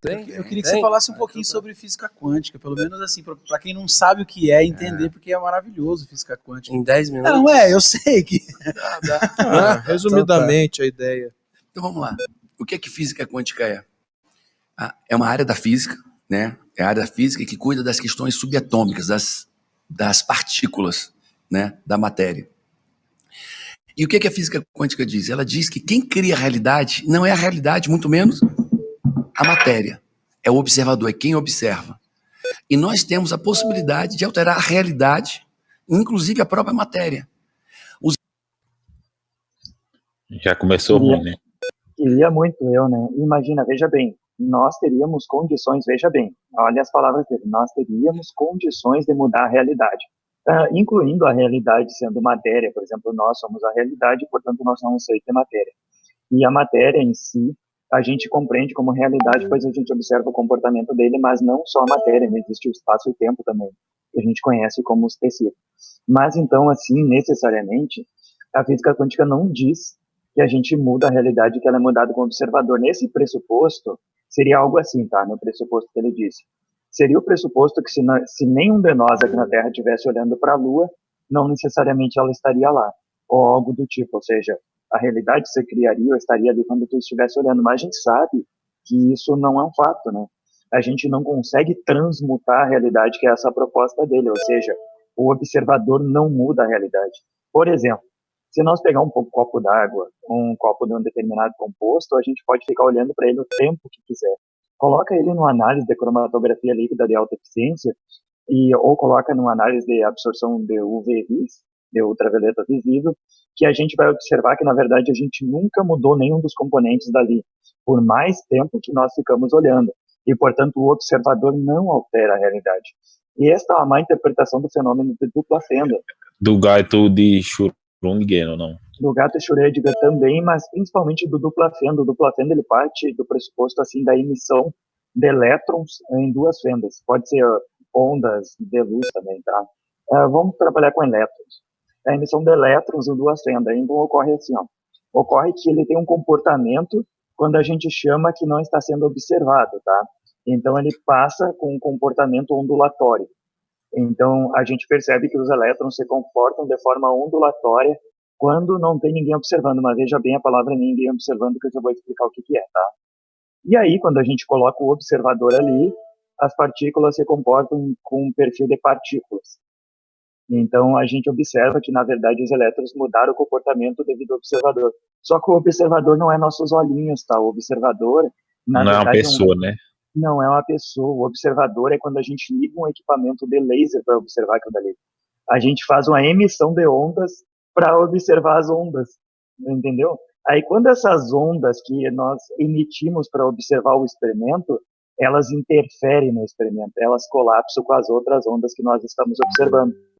Eu queria que você falasse um pouquinho sobre física quântica, pelo menos assim, para quem não sabe o que é, entender, porque é maravilhoso física quântica. Em 10 minutos? Não, eu sei que... resumidamente, a ideia. Então vamos lá. O que física quântica é? É uma área da física, né? É a área da física que cuida das questões subatômicas, das partículas, né? Da matéria. E o que a física quântica diz? Ela diz que quem cria a realidade não é a realidade, muito menos a matéria. É o observador, é quem observa. E nós temos a possibilidade de alterar a realidade, inclusive a própria matéria. Já começou ruim, né? Queria muito eu, né? Imagina, veja bem, nós teríamos condições, veja bem, olha as palavras dele, nós teríamos condições de mudar a realidade. Incluindo a realidade sendo matéria, por exemplo, nós somos a realidade, portanto nós somos um ser de matéria. E a matéria em si, a gente compreende como realidade, pois a gente observa o comportamento dele, mas não só a matéria, né? Existe o espaço e o tempo também, que a gente conhece como os tecidos. Mas então, assim, necessariamente, a física quântica não diz que a gente muda a realidade, que ela é mudada com o observador. Nesse pressuposto, seria algo assim, tá? No pressuposto que ele disse. Seria o pressuposto que se nenhum de nós aqui na Terra estivesse olhando para a Lua, não necessariamente ela estaria lá, ou algo do tipo, ou seja, a realidade se criaria ou estaria ali quando tu estivesse olhando, mas a gente sabe que isso não é um fato, né? A gente não consegue transmutar a realidade, que é essa a proposta dele, ou seja, o observador não muda a realidade. Por exemplo, se nós pegar um copo d'água, um copo de um determinado composto, a gente pode ficar olhando para ele o tempo que quiser. Coloca ele numa análise de cromatografia líquida de alta eficiência, ou coloca numa análise de absorção de UV-Vis, de ultravioleta visível, que a gente vai observar que, na verdade, a gente nunca mudou nenhum dos componentes dali, por mais tempo que nós ficamos olhando. E, portanto, o observador não altera a realidade. E esta é a má interpretação do fenômeno de dupla fenda. Do gato de Schrödinger, ou não? Do gato Schrödinger também, mas principalmente do dupla fenda. O dupla fenda, ele parte do pressuposto, assim, da emissão de elétrons em duas fendas. Pode ser ondas de luz também, tá? Vamos trabalhar com elétrons. A emissão de elétrons em duas fendas. Então, ocorre assim, ó. Ocorre que ele tem um comportamento quando a gente chama que não está sendo observado, tá? Então, ele passa com um comportamento ondulatório. Então, a gente percebe que os elétrons se comportam de forma ondulatória quando não tem ninguém observando. Mas veja bem a palavra ninguém observando, que eu já vou explicar o que é, tá? E aí, quando a gente coloca o observador ali, as partículas se comportam com um perfil de partículas. Então, a gente observa que, na verdade, os elétrons mudaram o comportamento devido ao observador. Só que o observador não é nossos olhinhos, tá? O observador, na não verdade, é uma pessoa, né? Não é uma pessoa. O observador é quando a gente liga um equipamento de laser para observar aquilo dali. A gente faz uma emissão de ondas para observar as ondas, entendeu? Aí, quando essas ondas que nós emitimos para observar o experimento, elas interferem no experimento, elas colapsam com as outras ondas que nós estamos observando.